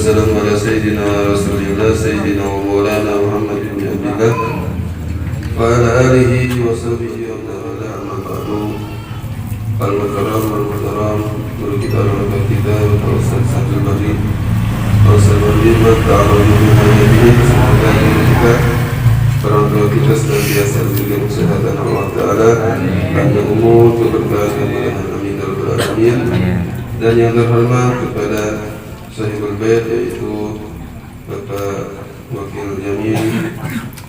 والسلام على سيدنا رسول الله سيدنا ومولانا محمد بن عبد الله وعلى آله وصحبه ومن والاه أما بعد. Al-Mukarram wal-Muhtaram guru kita orang kita Ustaz Abdul Majid Ustaz Majid semoga kita orang tua kita senantiasa diberi kesehatan Allah Ta'ala, panjang umur, keberkahan, amin ya rabbal alamin. Dan yang terhormat kepada Sahibul Bait yaitu Bapak Wakil Yamin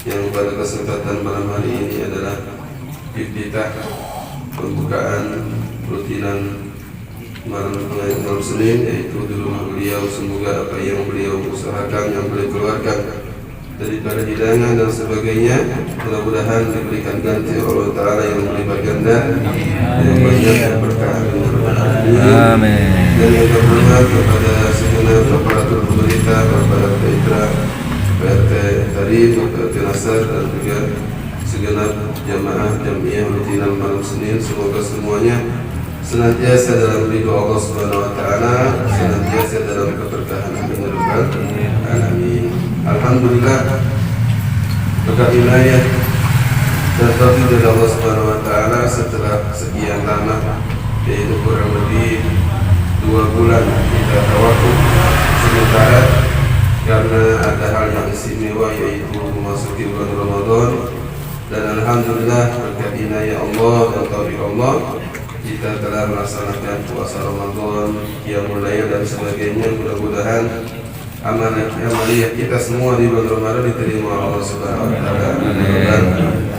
yang pada kesempatan malam hari ini adalah iftitah pembukaan rutinan malam Senin, yaitu di rumah beliau. Semoga apa yang beliau usahakan, yang beliau keluarkan daripada hidangan dan sebagainya, mudah-mudahan diberikan ganti Allah Ta'ala yang berlipat ganda, yang banyak yang berkah. Amin. Dan yang terhormat kepada segenap aparatur pemerintah, kepada Petra, PRT Tarif, PRT Nasar, dan juga segenap jamaah jamiah rutinan malam Senin, semoga semuanya senantiasa dalam ridho Allah Subhanahu wa Ta'ala, senantiasa dalam keberkahan. Amin ya rabbal alamin. Alhamdulillah, berkat wilayah dan taufik dari Allah Subhanahu wa Ta'ala, setelah sekian lama, yaitu kurang lebih 2 bulan kita tawakuf sementara karena ada hal yang istimewa, yaitu memasuki bulan Ramadan. Dan alhamdulillah berkat inayah Allah dan taufik Allah, kita telah melaksanakan puasa Ramadan, qiyamul lail dan sebagainya. Mudah-mudahan amaliyah kita semua di bulan Ramadan diterima Allah Subhanahu wa Ta'ala.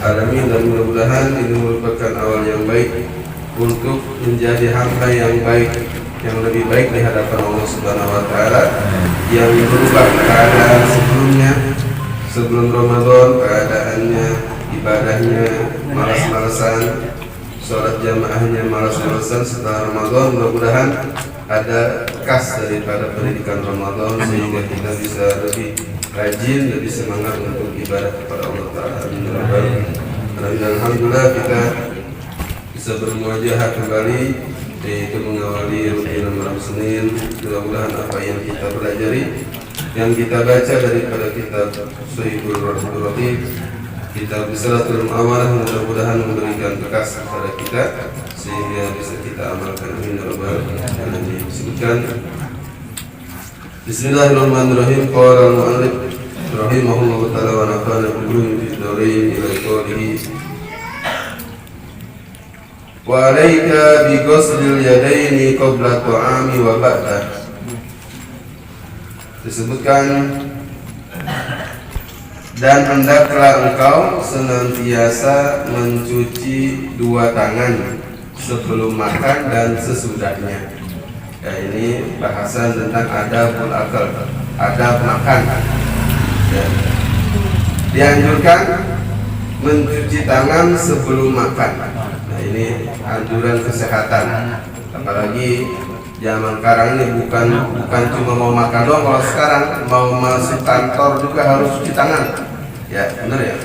Alamin. Dan mudah-mudahan ini merupakan awal yang baik untuk menjadi hamba yang baik, yang lebih baik di hadapan Allah Subhanahu wa Ta'ala, yang berubah keadaan sebelumnya, sebelum Ramadan keadaannya, ibadahnya malas-malasan, sholat jamaahnya malas-malasan. Setelah Ramadan mudah-mudahan ada kas daripada pendidikan Ramadan, sehingga kita bisa lebih rajin, lebih semangat untuk ibadah kepada Allah Ta'ala. Alhamdulillah kita bisa bermuajahah kembali, yaitu mengawali rutinan malam Senin. Mudah-mudahan apa yang kita pelajari, yang kita baca daripada kitab Sahihul Ratib, kitab Risalatul Mu'amalah, mudah-mudahan memberikan bekas kepada kita sehingga bisa kita amalkan. Amin ya rabbal alamin. Disebutkan Bismillahirrahmanirrahim. Qala al-mu'allif rahimahullahu ta'ala wa nafa'ana bihi fid dharain ila qawlihi wa 'alaika bi ghuslil yadaini qabla ta'ami wa ba'da. Disebutkan, dan hendaklah engkau senantiasa mencuci 2 tangan sebelum makan dan sesudahnya. Ya, ini bahasan tentang adabul akal, adab makan. Ya. Dianjurkan mencuci tangan sebelum makan. Nah, ini anjuran kesehatan. Apalagi zaman sekarang ini bukan cuma mau makan doang. Kalau sekarang mau masuk kantor juga harus cuci tangan. Ya, benar ya.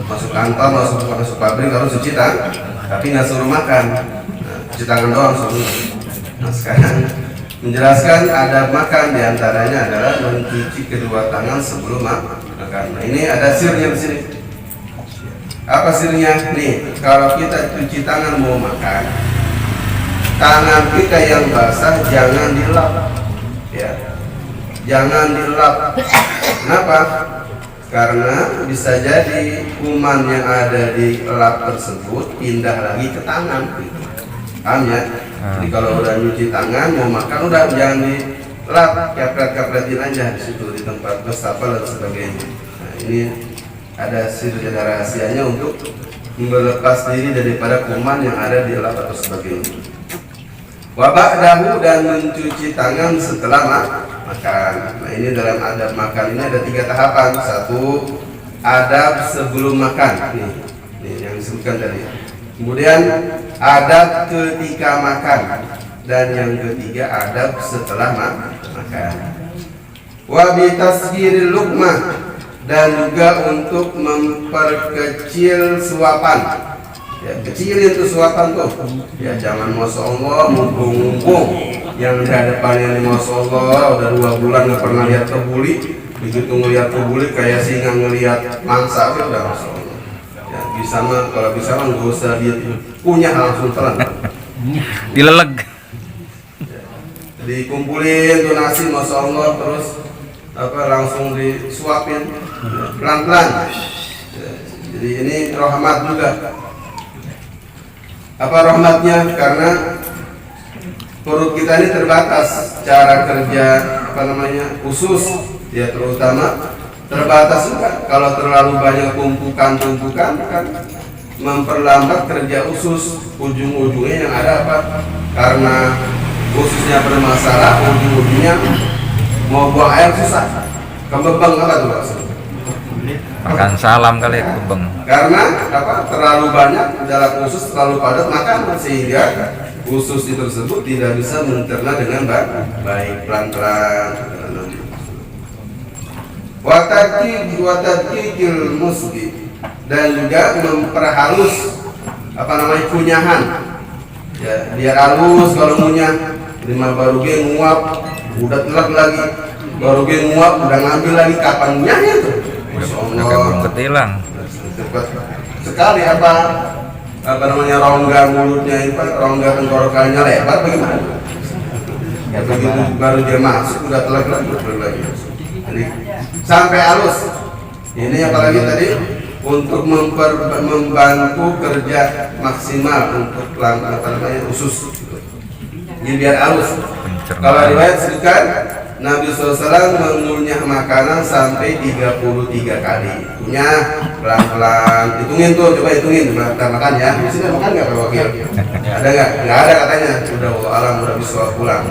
Masuk kantor, masuk pabrik harus cuci tangan. Tapi nggak suruh makan. Nah, cuci tangan doang suruh. Nah, sekarang menjelaskan adab makan, diantaranya adalah mencuci kedua tangan sebelum makan. Nah, ini ada sirnya di sini. Apa sirnya? Nih, kalau kita cuci tangan mau makan, tangan kita yang basah jangan dilap, ya, jangan dilap. Kenapa? Karena bisa jadi kuman yang ada di lap tersebut pindah lagi ke tangan. Paham ya? Jadi kalau udah nyuci tangan mau makan, udah jangan dilap, kapret-kapretin aja di situ, di tempat wastafel dan sebagainya. Nah, ini ada rahasianya untuk melepas diri daripada kuman yang ada di lap atau sebagainya. Wabak dahu, dan mencuci tangan setelah makan. Nah, ini dalam adab makan ini ada 3 tahapan. 1, adab sebelum makan. Ini yang disebutkan tadi. Kemudian adab ketika makan, dan yang ketiga adab setelah makan. Wa bi tasghiril luqmah, dan juga untuk memperkecil suapan. Ya, kecilin tuh suapan tuh. Ya jangan masya Allah mumpung yang di hadapannya ini masya Allah udah 2 bulan nggak pernah lihat kebuli, begitu ngelihat kebuli kayak singa ngelihat mangsa udah masya Allah. Ya bisa mah kalau bisa mah nggak usah dia punya langsung telan. Dileleg. Ya, dikumpulin tuh nasi masya Allah terus langsung disuapin pelan-pelan. Ya, jadi ini rahmat juga. Apa rahmatnya? Karena perut kita ini terbatas, cara kerja usus ya terutama terbatas juga. Kalau terlalu banyak tumpukan kan memperlambat kerja usus. Ujung-ujungnya yang ada apa? Karena ususnya bermasalah, ujung-ujungnya mau buang air susah, kembang apa tuh maksudnya? Makan salam kali kembang. Karena terlalu banyak dalam usus, terlalu padat makanan sehingga usus itu tersebut tidak bisa mencerna dengan baik, pelan-pelan. Watadkikil musgi, dan juga memperhalus kunyahan. Ya, biar halus kalau ngunyah. Lima baru dia nguap, udah telak lagi. Baru dia nguap, udah ngambil lagi, kapan ngunyahnya tuh? Belum ketilang. Cepat sekali rongga mulutnya itu, rongga tenggorokannya lebar bagaimana? Ya begitu baru dia masuk udah telak lagi. Jadi sampai halus. Ini apalagi tadi untuk membantu kerja maksimal untuk usus. Jadi biar halus. Kalau riwayat sebutkan Nabi SAW mengunyah makanan sampai 33 kali. Kunyah pelan-pelan. Hitungin tuh, coba hitungin. Kita makan ya. Di sini makan nggak Pak Wakil? Ada nggak? Nggak ada katanya. Udah alam udah bisa pulang.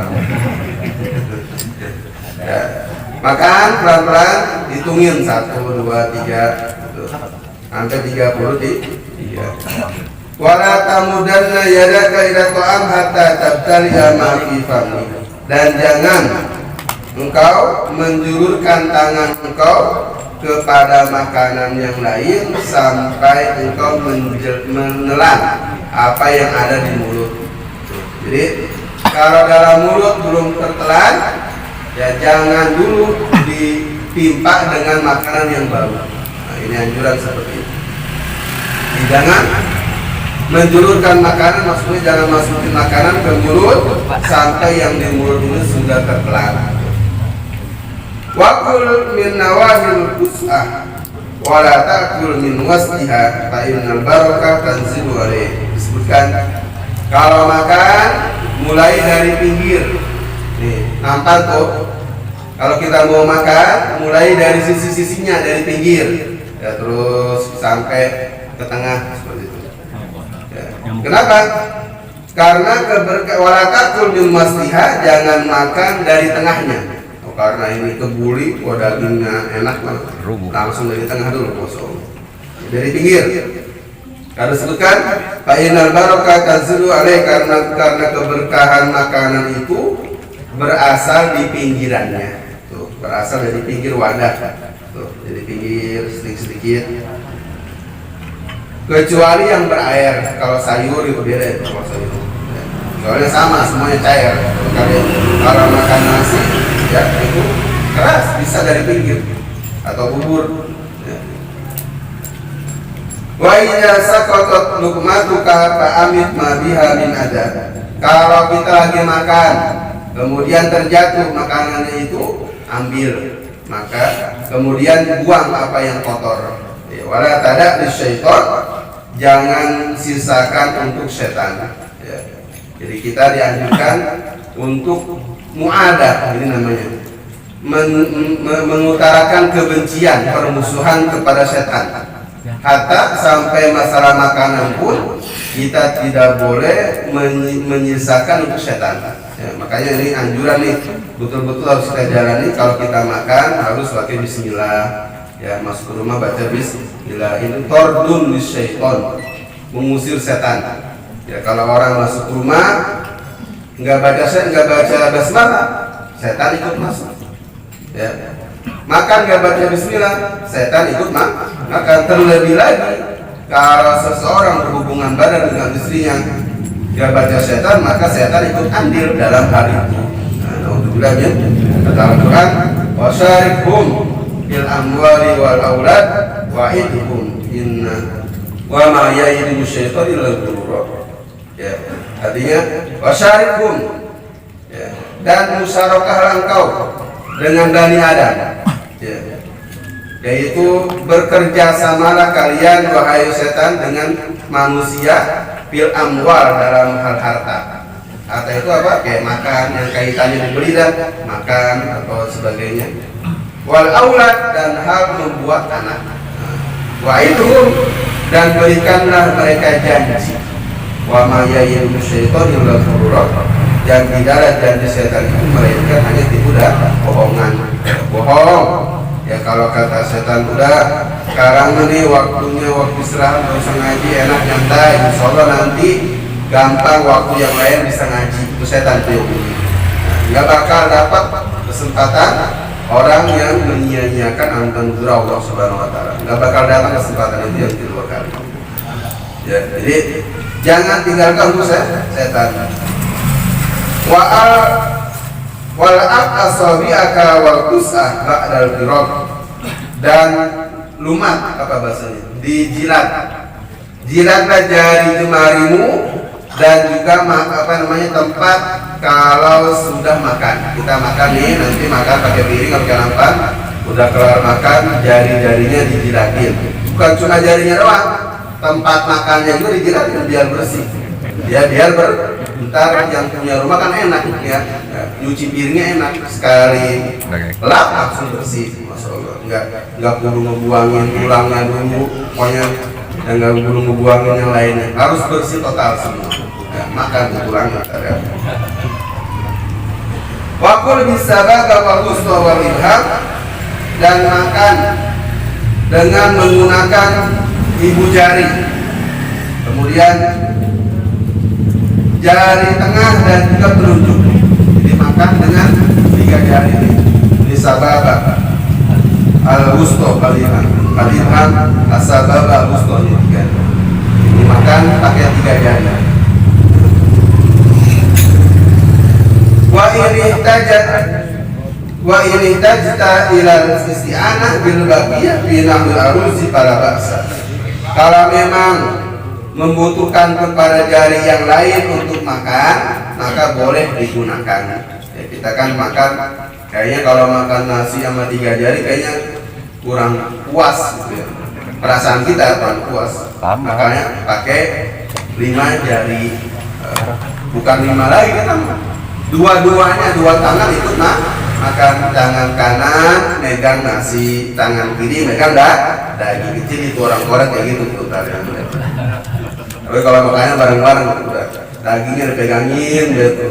Ya. Makan pelan-pelan. Hitungin 1, 2, 3, sampai 33. Wala tamudanna yadaka ila ta'am hatta tabtali'a ma fi famik. Dan jangan engkau menjulurkan tangan engkau kepada makanan yang lain sampai engkau menelan apa yang ada di mulut. Jadi kalau dalam mulut belum tertelan, ya jangan dulu ditimpa dengan makanan yang baru. Nah, ini anjuran seperti itu. Jangan menjulurkan makanan, maksudnya jangan masukin makanan ke mulut sampai yang di mulut ini sudah tertelan. Wakul min nawahil kus'ah wala ta'kul min wasdiha fa innal barakah tanzilu alaih. Disebutkan kalau makan mulai dari pinggir. Nih, nampak tuh. Kalau kita mau makan mulai dari sisi-sisinya, dari pinggir. Ya, terus sampai ke tengah seperti itu. Ya. Kenapa? Karena walatakul min wasdiha, jangan makan dari tengahnya. Karena ini kebuli, dagingnya enak banget, langsung dari tengah dulu kosong, dari pinggir. Karena sebutkan fa'inal barakah tanzilu alaih, karena keberkahan makanan itu berasal di pinggirannya. Tuh, berasal dari pinggir wadah. Tuh, dari pinggir sedikit-sedikit. Kecuali yang berair, kalau sayur itu beda itu kalau sayur. Soalnya sama, semuanya cair. Kalau makan nasi, ya itu keras, bisa dari pinggir atau bubur. Wa idza saqatat luqmatuka fa'amit ma biha min adab. Kalau kita lagi makan, kemudian terjatuh makanannya itu, ambil, maka kemudian buang apa yang kotor. Wala tada lisyaiton, jangan sisakan untuk setan. Jadi kita dianjurkan untuk mu'adah, ini namanya, mengutarakan kebencian, permusuhan kepada setan. Hatta sampai masalah makanan pun kita tidak boleh menyisakan untuk setan. Ya, makanya ini anjuran nih, betul-betul harus kita jalani. Kalau kita makan harus pakai bismillah. Ya, masuk ke rumah baca bismillah. Ini tordun lisyaiton, mengusir setan. Ya, kalau orang masuk rumah nggak baca basmalah, setan ikut masuk. Ya. Makan nggak baca bismillah, setan ikut makan. Terlebih lagi kalau seseorang berhubungan badan dengan istrinya dia baca setan, maka setan ikut andil dalam hal itu. Alhamdulillah ya. Kata Al-Quran, wasyarikhum bil amwali wal aulad wa'idhum inna wa ma ya'idu syaitan illa ghurura. Ya, artinya wasyarikhum, ya, dan musyarakahlah engkau dengan Bani Adam, ya, yaitu bekerja samalah kalian wahai setan dengan manusia bil amwal dalam hal harta. Harta itu apa? Kayak makan, yang kaitannya dibeli dan makan atau sebagainya. Wal aulad, dan hal membuat anak. Wa idhum, dan berikanlah mereka janji. Wa ma ya'idu syaitan illa ghurura, dan tidaklah janji setan itu melainkan hanya tipu dan bohongan. Bohong. Ya kalau kata setan, udah sekarang ini waktunya waktu istirahat, nggak usah ngaji, enak nyantai, insyaallah nanti gampang waktu yang lain bisa ngaji. Itu setan tuh. Nggak bakal dapat kesempatan orang yang menyia-nyiakan anugerah Allah Subhanahu Wa Taala. Nggak bakal datang kesempatan itu yang kedua kali. Ya, jadi jangan tinggalkan tuh setan. Wal asabi'aka wal tus'ah ba'dal firaq, dan lumat, apa bahasanya? Dijilat. Jilatlah jari jemarimu, dan juga tempat kalau sudah makan. Kita makan nih, nanti makan pakai piring atau pakai nampan, udah kelar makan, jari-jarinya dijilatin. Bukan cuma jarinya doang, tempat makannya juga dijilatin biar bersih. Ya biar bentar yang punya rumah kan enak ya, nyuci piringnya enak, sekali lap langsung bersih, masya Allah. Nggak perlu ngebuangin tulangnya dulu, pokoknya yang nggak perlu ngebuangin yang lainnya, harus bersih total semua. Ya, makan tulangnya. Wakul bisa bagus wal ilham, dan makan dengan menggunakan ibu jari, kemudian jari tengah dan juga telunjuk. Jadi makan dengan 3 jari ini. Ini sababa al-wusta kalihan, asababa al-wusta ini 3. Ini makan pakai 3 jari. Wa ini tajta ilal isti'anah bil baqiyah fi nahwil aruzi para baksa. Kalau memang membutuhkan kepada jari yang lain untuk makan, maka boleh digunakan. Ya, kita kan makan, kayaknya kalau makan nasi sama 3 jari kayaknya kurang puas gitu ya. Perasaan kita kurang puas. Makanya pakai 5 jari, bukan 5 lagi kan, dua-duanya, 2 tangan ikut makan. Tangan kanan megang nasi, tangan kiri megang daging kecil. Itu orang-orang kayak gitu tuh. Tapi kalau makannya bareng-bareng, udah dagingnya dipegangin,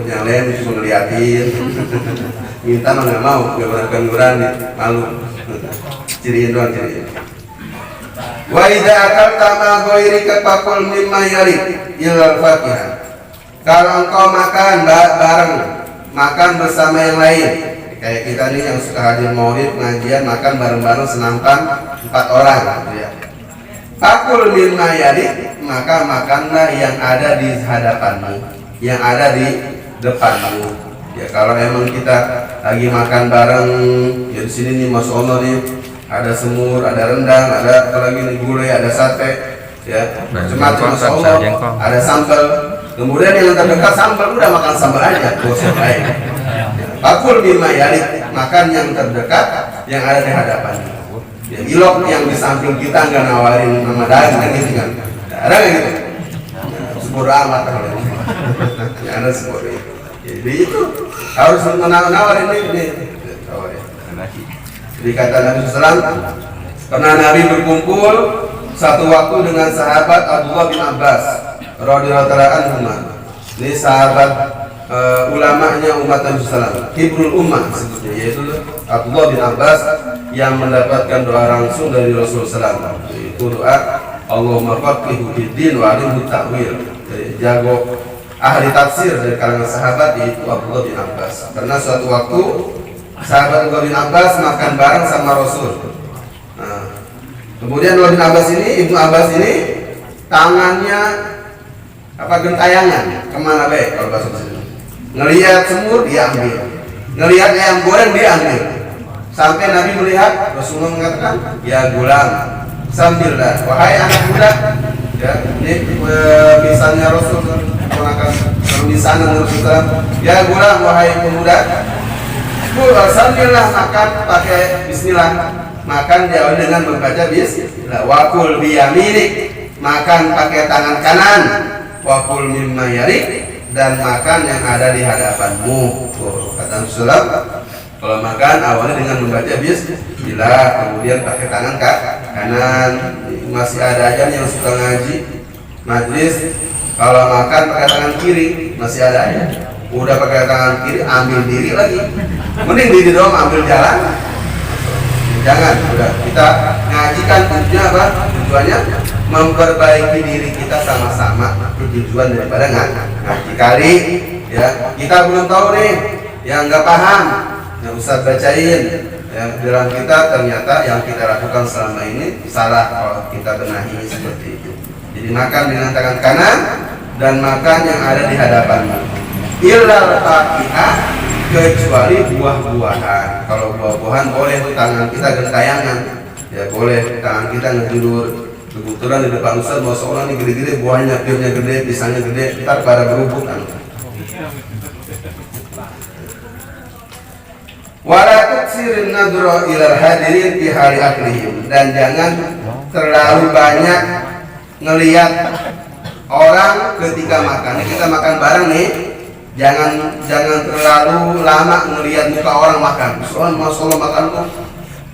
yang lain cuma ngeliatin. Minta mah nggak mau, nggak berani, malu. Ciriin doang, ciriin. Wa idza akalta ma ghairika faqul mimma yarid ilal fakihah. Kalau engkau makan bareng, makan bersama yang lain, kayak kita nih yang suka hadir maulid pengajian, makan bareng-bareng senampan 4 orang gitu ya. Fakul mimma yarid, maka makanlah yang ada di hadapanmu, yang ada di depanmu. Ya kalau emang kita lagi makan bareng, ya di sini nih masya Allah nih, ada semur, ada rendang, ada apa lagi nih, gulai, ada sate, ya macam-macam masya Allah, ada sambal. Kemudian yang terdekat sambal, udah makan sambal aja, gosok lain. Fakul mimma yarid, makan yang terdekat, yang ada di hadapanmu. Ya, ilok yang di samping kita nggak nawarin nama daging kan gitu kan, ada nggak gitu? Sepuluh amat kalau ini, ada 10. Jadi itu harus nawarin ini. Jadi kata Nabi SAW, pernah Nabi berkumpul satu waktu dengan sahabat Abdullah bin Abbas radhiyallahu anhu. Ini sahabat ulamanya umat Nabi SAW, Hibrul Ummah sebutnya, yaitu Abdullah bin Abbas yang mendapatkan doa langsung dari Rasulullah SAW. Itu doa Allahumma faqihu fiddin wa alimhu ta'wil. Jadi jago ahli tafsir dari kalangan sahabat yaitu Abdullah bin Abbas. Karena suatu waktu sahabat Abdullah bin Abbas makan bareng sama Rasul. Nah, kemudian Abdullah bin Abbas ini, Ibnu Abbas ini tangannya apa gentayangan kemana baik kalau bahasa sini. Ngelihat semut dia ambil, ngelihat ayam goreng dia ambil. Sampai Nabi melihat Rasulullah mengatakan, ya gulam, sambillah, wahai anak muda. Ya, ini misalnya Rasul mengatakan misalnya Rasulullah, ya gulam, wahai pemuda, sambillah makan pakai Bismillah. Makan diawali dengan membaca Bismillah. Wakul biyaminik, makan pakai tangan kanan. Wakul mimma yarik, dan makan yang ada di hadapanmu. Kata Rasulullah, kalau makan awalnya dengan membaca Bismillah, kemudian pakai tangan kanan. Masih ada aja yang suka ngaji majlis, kalau makan pakai tangan kiri, masih ada aja. Udah pakai tangan kiri, ambil diri lagi. Mending diri doang, ambil jalan. Jangan, udah kita ngajikan tujuannya apa? Tujuannya memperbaiki diri kita sama-sama. Tujuan daripada ngaji kali ya. Kita belum tahu nih, yang nggak paham, yang Ustaz bacain. Yang bilang kita ternyata yang kita lakukan selama ini salah, kalau kita benahi seperti itu. Jadi makan dengan tangan kanan dan makan yang ada di hadapanmu. Illal faqihah, kecuali buah-buahan. Kalau buah-buahan boleh tangan kita gentayangan, ya boleh tangan kita ngejulur. Kebetulan di depan Ustaz mau seorang ini gede-gede, buahnya, pirnya gede, pisangnya gede, ntar pada berubuk kan. Wala tuksirin nadra ilal hadirin fi hari aklihim, dan jangan terlalu banyak ngelihat orang ketika makan. Kita makan bareng nih, jangan terlalu lama ngelihat muka orang makan. Soalnya Masya Allah makan kok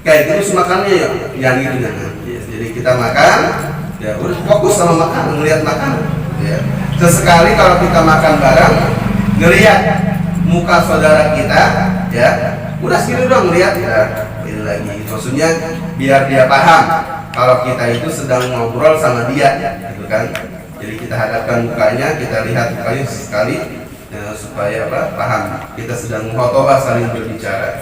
kayak terus makannya ya, yang gitu jangan. Jadi kita makan, ya udah fokus sama makan, ngelihat makan. Ya. Sesekali kalau kita makan bareng, ngelihat muka saudara kita, ya udah sekali doang ngelihat, ya ini lagi. Maksudnya biar dia paham kalau kita itu sedang ngobrol sama dia, gitu kan. Jadi kita hadapkan mukanya, kita lihat mukanya sekali. Ya, supaya apa? Paham kita sedang khotbah, saling berbicara.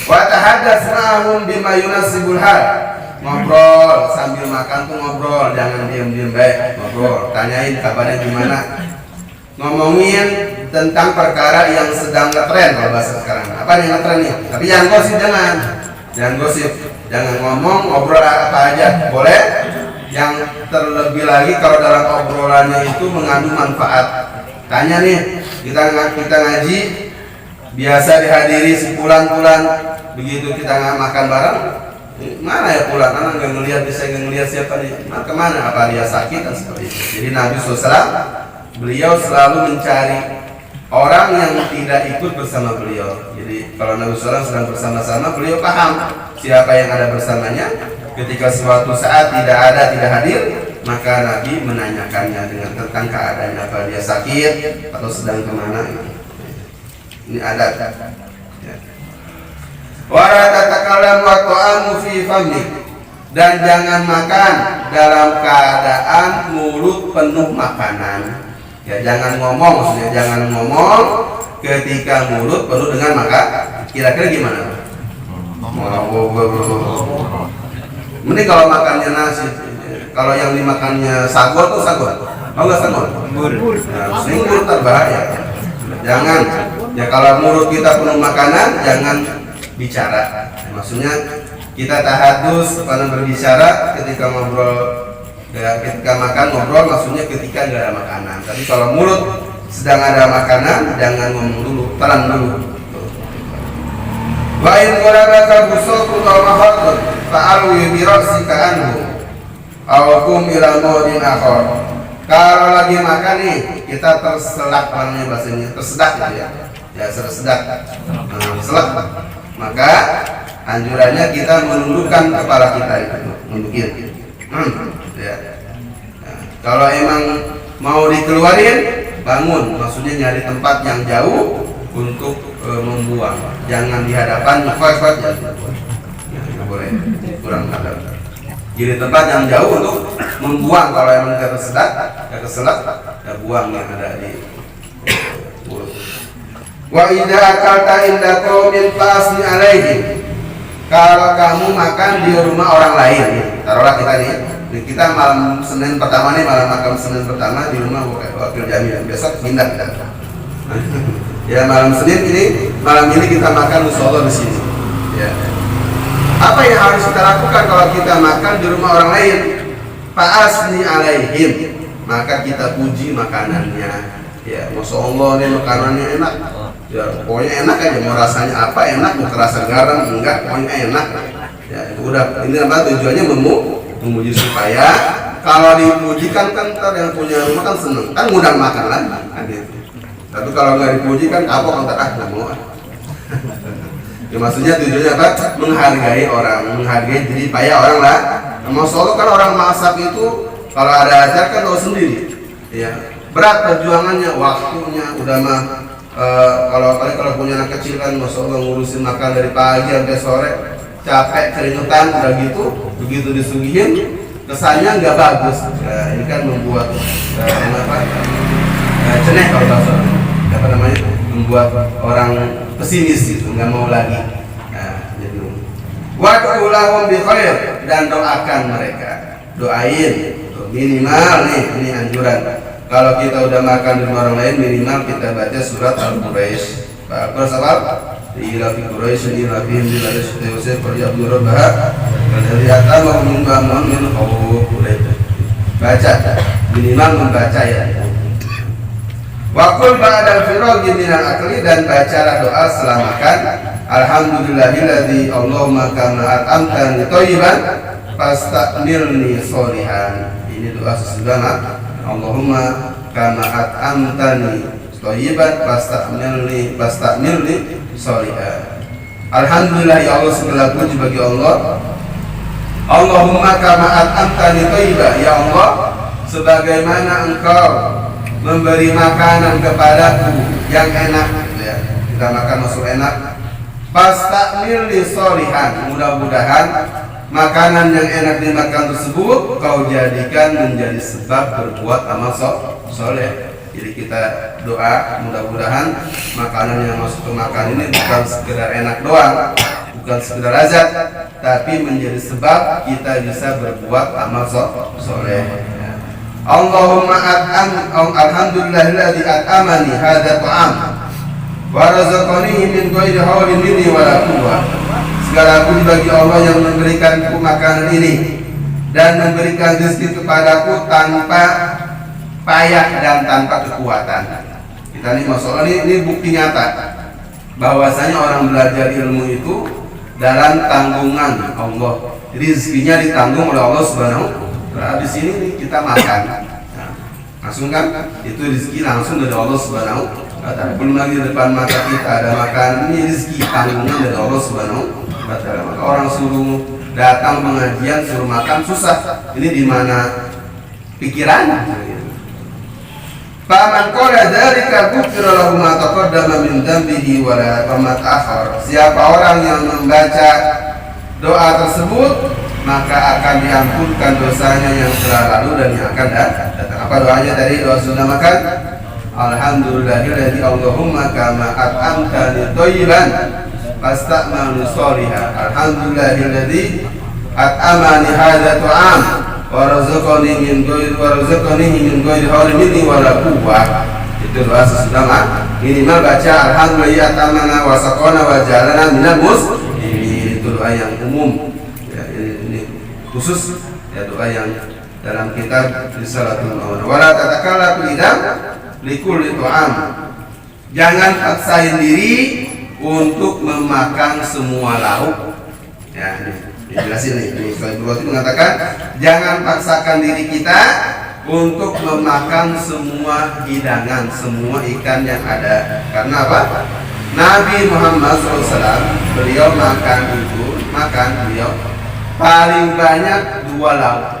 Wa tahadats ma'hum bima yunasibul hal. Ngobrol sambil makan tuh ngobrol, jangan diam-diam baik. Ngobrol, tanyain kabarnya gimana. Ngomongin tentang perkara yang sedang ngetren kalau bahasa sekarang. Apa yang ngetren nih? Tapi jangan gosip, jangan gosip, jangan ngobrol apa aja. Boleh. Yang terlebih lagi kalau dalam obrolannya itu mengandung manfaat. Tanya nih, kita ngaji biasa dihadiri sebulan-bulan, begitu kita makan bareng, mana ya pulang? Karena nggak ngelihat, bisa nggak ngelihat siapa nih? Nah, kemana? Apa dia sakit dan seperti itu. Jadi Nabi SAW beliau selalu mencari orang yang tidak ikut bersama beliau. Jadi kalau Nabi SAW sedang bersama-sama, beliau paham siapa yang ada bersamanya. Ketika suatu saat tidak hadir, maka Nabi menanyakannya dengan tentang keadaannya, apa dia sakit atau sedang kemana. Ini adat. Wala tatakallamu wa ta'amu fi famik, dan jangan makan dalam keadaan mulut penuh makanan. Ya jangan ngomong, maksudnya jangan ngomong ketika mulut penuh dengan makan. Kira-kira gimana? Mending kalau makannya nasi. Kalau yang dimakannya sago tuh sago. Oh enggak sago. Nah, singgur terbahaya. Jangan. Ya kalau mulut kita penuh makanan, jangan bicara. Maksudnya kita tahadus pada berbicara ketika ngobrol. Ya, ketika makan ngobrol, maksudnya ketika nggak ada makanan. Tapi kalau mulut sedang ada makanan, jangan ngomong dulu, pelan dulu. Wa in qarabaka busaqu aw mahadun fa'alwi bi ra'sika anhu aw kum ila maudin akhar. Kalau lagi makan nih, kita terselak, namanya bahasanya tersedak gitu ya. Ya tersedak. Selak. Maka anjurannya kita menundukkan kepala kita itu, nundukin. Ya. Nah, kalau emang mau dikeluarin, bangun, maksudnya nyari tempat yang jauh untuk membuang. Jangan di hadapan, kuat-kuat ya. Nggak boleh, kurang adab. Jadi tempat yang jauh untuk membuang. Kalau emang tersedak, ya buang yang ada di mulut. Wa idza akalta inda qaumin fasni alaihim, kalau kamu makan di rumah orang lain, taruhlah kita nih, kita malam Senin pertama nih, malam makan Senin pertama di rumah wakil jamiah, besok pindah kita. Ya malam Senin ini, malam ini kita makan musola di sini. Ya. Apa yang harus kita lakukan kalau kita makan di rumah orang lain? Fa'asni alaihim, maka kita puji makanannya. Ya, masya Allah nih makanannya enak. Ya, pokoknya enak aja. Mau rasanya apa enak, mau terasa garam enggak, pokoknya enak. Ya, itu udah. Ini apa tujuannya? Memuji supaya kalau dipujikan kan ntar yang punya rumah kan seneng, kan ngundang makan lagi. Gitu. Tapi kalau nggak dipuji kan kapok kan nggak mau. Ya, maksudnya tujuannya apa? Menghargai orang, menghargai jadi payah orang lah. Masya Allah kan orang masak itu kalau ada ajar kan tahu sendiri. Ya, berat perjuangannya, waktunya, udah mah kalau punya anak kecil kan masya Allah ngurusin makan dari pagi sampai sore, capek keringetan, udah gitu, begitu disuguhin kesannya nggak bagus. Ini kan membuat ceneh kalau bahasa apa namanya, membuat orang pesimis gitu, nggak mau lagi. Jadi wad'u lahum bi khair, dan doakan mereka, doain minimal nih, ini anjuran. Kalau kita udah makan di rumah orang lain, minimal kita baca surat Al-Quraisy. Apa sebab? Ila fi Quraisy ila fi ila syai'in farja'u rabbah dan riyata ma'mun min khawf. Baca minimal membaca ya. Wa qul ba'da firaghi min al-akli, dan bacalah doa setelah makan. Alhamdulillahilladzi Allahumma kama at'amtani thayyiban fastakmilni sholihan. Ini doa sesudahnya. Allahumma kama at'amtani thayyiban fastakmilni sholihan. Alhamdulillah ya Allah, segala puji bagi Allah. Allahumma kama at'amtani thayyiban, ya Allah sebagaimana Engkau memberi makanan kepadaku yang enak, ya, kita makan masuk enak. Fastakmilni sholihan, mudah-mudahan makanan yang enak dimakan tersebut kau jadikan menjadi sebab berbuat amal soleh. Jadi kita doa mudah-mudahan makanan yang masuk ke makan ini bukan sekedar enak doang, bukan sekedar lazat, tapi menjadi sebab kita bisa berbuat amal soleh. Allahumma alhamdulillahilladzi at'amani hadza ta'am wa razaqani min ghairi haulin minni wala quwwah. Segala puji bagi Allah yang memberikanku makanan ini dan memberikan rezeki kepadaku tanpa payah dan tanpa kekuatan. Kita nih masalah ini bukti nyata bahwasanya orang belajar ilmu itu dalam tanggungan Allah. Rezekinya ditanggung oleh Allah Subhanahu wa taala. Di sini nih kita makan. Nah, langsung kan itu rezeki langsung dari Allah Subhanahu wa taala. Belum lagi di depan mata kita ada makan, ini rezeki tanggungan dari Allah Subhanahu wa taala. Maka orang suruh datang pengajian suruh makan susah. Ini di mana pikirannya? Faman qala dzalika ghufira lahu ma taqaddama min dhanbihi wa la ta'akhkhar. Siapa orang yang membaca doa tersebut, maka akan diampunkan dosanya yang telah lalu dan yang akan datang. Apa doanya tadi? Doa sunnah makan. Alhamdulillahilladzi Allahumma kama at'amtani thayyiban fastakmalni sholihan. Alhamdulillahilladzi at'amani hadza ta'am wa razaqani min ghairi haulin minni wala quwwah. Itu doa sesudah minimal baca alhamdulillah at'amana wa saqana wa jalana minal muslimin. Itu doa yang umum. Ini khusus ya, doa yang dalam kitab Risalatul Maun. Wala tatakallafu idam likulli ta'am. Jangan paksain diri untuk memakan semua lauk. Ya, ini dijelasin nih. Ini Sahih Bukhari mengatakan jangan paksakan diri kita untuk memakan semua hidangan, semua ikan yang ada. Karena apa? Nabi Muhammad SAW beliau makan beliau paling banyak 2 lauk.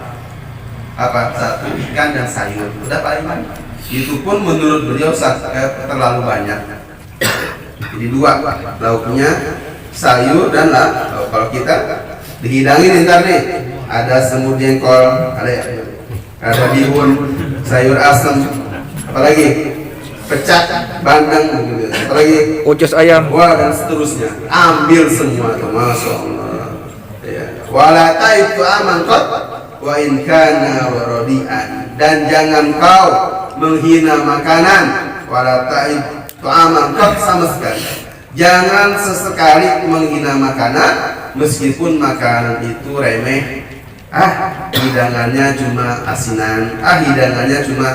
Apa? 1 ikan dan sayur. Udah paling banyak. Itu pun menurut beliau terlalu banyak. Jadi 2 lauknya, sayur dan lauk. Kalau kita dihidangin ntar nih, ada semur jengkol, ada bihun, sayur asem, apalagi pecak, bandeng, gitu. Apalagi ucus ayam, wah, dan seterusnya. Ambil semua tuh, masya Allah. wala ta'ib tu'aman qad wa in kana waradian, dan jangan kau menghina makanan, wala ta'ib tu'aman qad, sama sekali jangan sesekali menghina makanan meskipun makanan itu remeh. Hidangannya cuma asinan, hidangannya cuma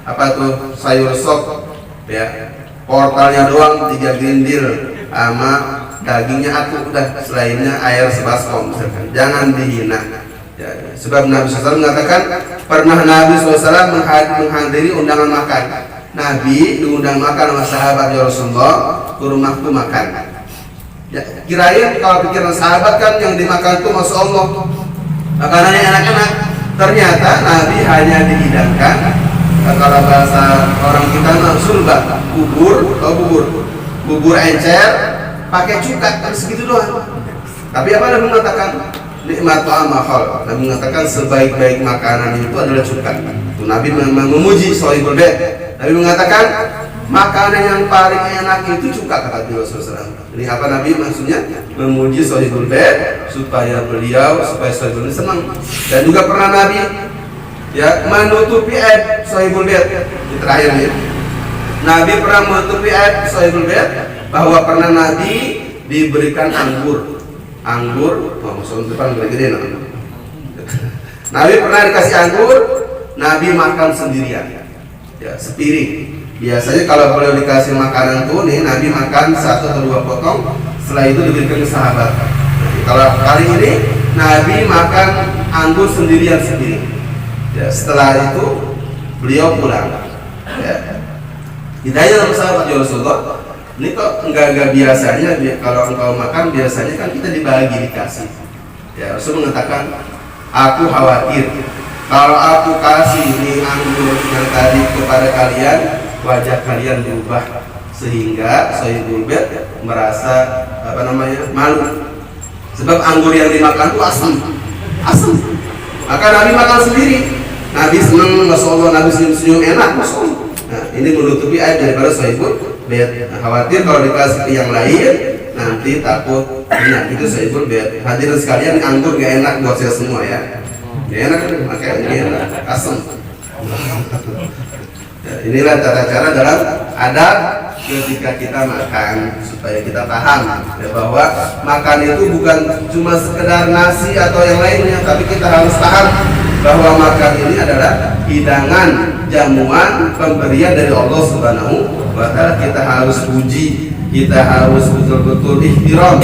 apa tuh, sayur sop ya, portalnya doang 3 grindil sama dagingnya atuh, udah selainnya air sebaskom misalkan. Jangan dihina ya, sebab Nabi SAW mengatakan, pernah Nabi SAW menghadiri undangan makan. Nabi diundang makan sama sahabat, ya Rasulullah, ke rumahku makan ya, kirain kalau pikiran sahabat kan yang dimakan tuh Masya Allah makanannya enak-enak. Ternyata Nabi hanya dihidangkan, kalau bahasa orang kita surba, bubur encer pakai cuka, kan segitu doang. Tapi apa Nabi mengatakan? Nikmat ta'amahal. Nabi mengatakan sebaik-baik makanan itu adalah cuka. Nabi memuji Shahihul Bait. Nabi mengatakan makanan yang paling enak itu cuka, kata Rasulullah SAW. Ini apa Nabi maksudnya? Memuji Shahihul Bait supaya Shahihul Bait senang. Dan juga pernah Nabi ya menutupi aib Shahihul Bait. Di terakhir ini Nabi pernah menutupi aib Shahihul Bait bahwa pernah Nabi diberikan anggur. Maksudnya depan gede Nabi pernah dikasih anggur, Nabi makan sendirian ya, sepiring. Biasanya kalau beliau dikasih makanan tuh nih, Nabi makan 1 atau 2 potong, setelah itu diberikan ke sahabat. Kalau kali ini Nabi makan anggur sendirian ya, setelah itu beliau pulang ya. Ditanya sama sahabat, ya Rasulullah, ini kok enggak biasanya kalau engkau makan biasanya kan kita dikasih ya. Rasul mengatakan, aku khawatir kalau aku kasih ini anggur yang tadi kepada kalian, wajah kalian berubah sehingga Shahihul Bait merasa malu, sebab anggur yang dimakan itu asam. Maka Nabi makan sendiri, Nabi senang, Masya Allah, Nabi senyum-senyum enak, Masya Allah. Nah, ini menutupi aib daripada Shahihul Bait. Khawatir kalau dikasih ke yang lain nanti takut enak, itu Shahihul Bait. Hadirin sekalian, anggur gak enak buat saya semua ya. Gak enak kan, makanya enak, asam. Ya, inilah cara-cara dalam adab ketika kita makan, supaya kita paham ya, bahwa makan itu bukan cuma sekedar nasi atau yang lainnya, tapi kita harus paham bahwa makan ini adalah hidangan, jamuan, pemberian dari Allah Subhanahu wa Ta'ala. Kita harus puji, kita harus betul-betul ihtiram,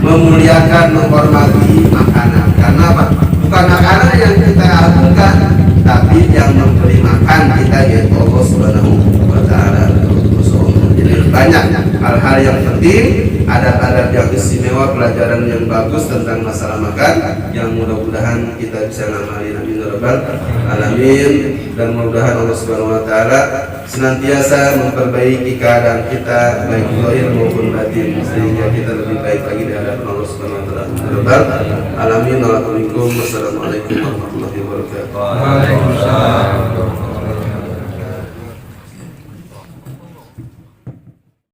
memuliakan, menghormati makanan. Karena apa? Bukan makanan yang kita agungkan, tapi yang memberi makan kita, yaitu Allah Subhanahu wa Ta'ala. Jadi banyak hal-hal yang penting, adab-adab yang istimewa, pelajaran yang bagus tentang masalah makan, yang mudah-mudahan kita bisa ngamali. Amin ya rabbal alamin. Dan mudah-mudahan Allah Subhanahu wa Ta'ala senantiasa memperbaiki keadaan kita, baik zahir maupun batin, sehingga kita lebih baik lagi di hadapan Allah Subhanahu wa Ta'ala. Amin ya rabbal alamin. Wassalamualaikum warahmatullahi wabarakatuh. Waalaikumsalam.